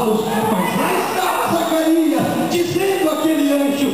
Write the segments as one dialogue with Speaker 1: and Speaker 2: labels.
Speaker 1: paus. Mas lá estava Zacarias, dizendo àquele anjo: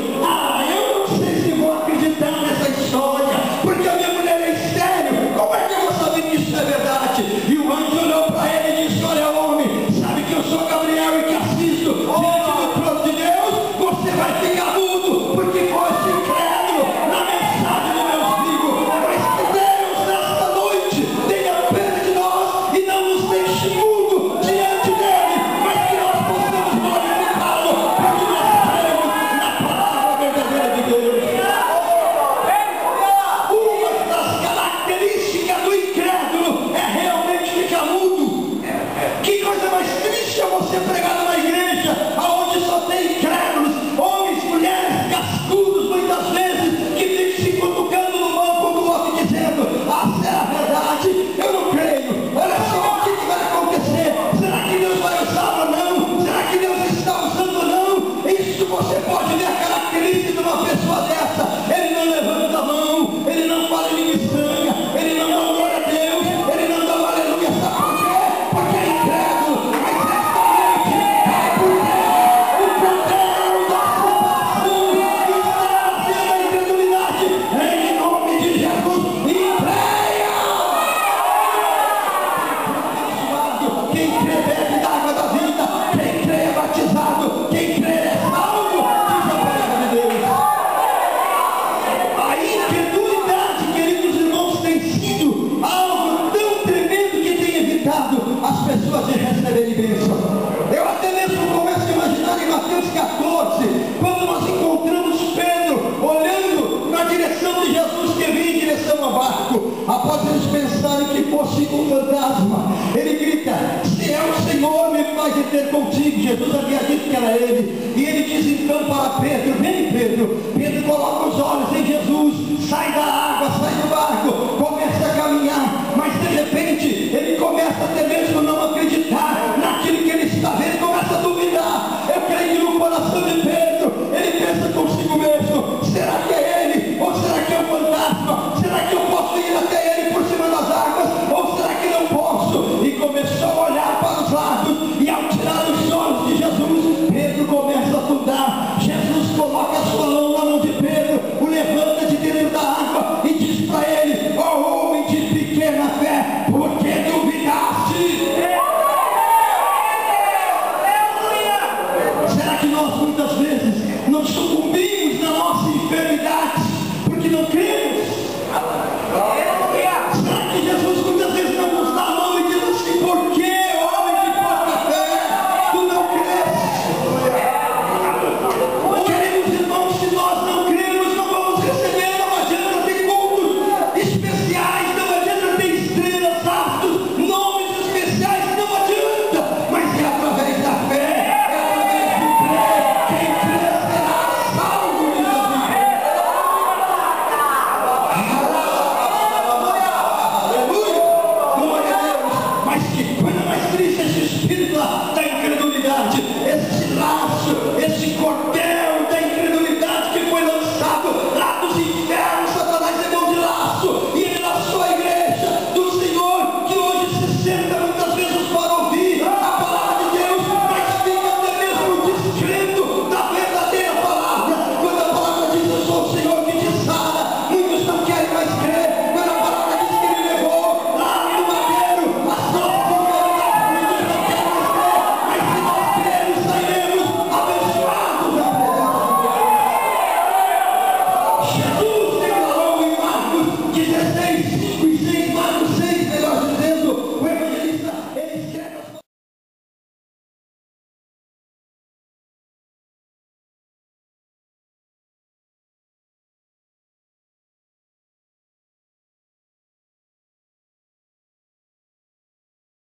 Speaker 1: eu não sei se vou acreditar nessa história, porque a minha mulher é estéril, como é que eu vou saber que isso é verdade? E o anjo olhou para ele e disse: olha, homem, sabe que eu sou Gabriel e que assisto diante do trono de Deus? Você vai ficar mudo, porque fosse incrédulo na mensagem do meu filho. Mas que Deus nesta noite tenha pena de nós e não nos deixe mudo diante dele, mas que nós possamos glorificá-lo, porque nós cremos na palavra verdadeira de Deus. Uma das características do incrédulo é realmente ficar mudo. Que coisa mais triste é você pregar numa igreja onde só tem incrédulos, homens, mulheres, cascudos, muitas vezes, que ficam se cutucando no banco do outro dizendo: será verdade? Eu não creio. Olha só o que vai acontecer. Será que Deus vai usar ou não? Será que Deus está usando ou não? Isso você pode ver a característica de uma pessoa dessa. Ele não levanta a mão, ele não fala em língua estranha, ele não dá glória a Deus, ele não dá aleluia. Sabe por quê? Porque é incrédulo. Mas esta noite é porque o poder da salvação está fazendo a incredulidade. Em nome de Jesus, entreia! Quem crê bebe da água da vida, quem crê é batizado, quem crê é salvo, diz a palavra de Deus. A incredulidade, queridos irmãos, tem sido algo tão tremendo que tem evitado as pessoas de receberem bênção. Eu até mesmo começo a imaginar em Mateus 14, quando nós encontramos Pedro olhando na direção de Jesus, que vinha em direção ao barco. Após eles pensarem que fosse um fantasma, ele grita: se é o Senhor, me faz ter contigo. Jesus havia dito que era ele. E ele diz então para Pedro: vem, Pedro. Pedro coloca os olhos em Jesus, sai da água, sai do barco, começa a caminhar. Mas de repente ele começa até mesmo não acreditar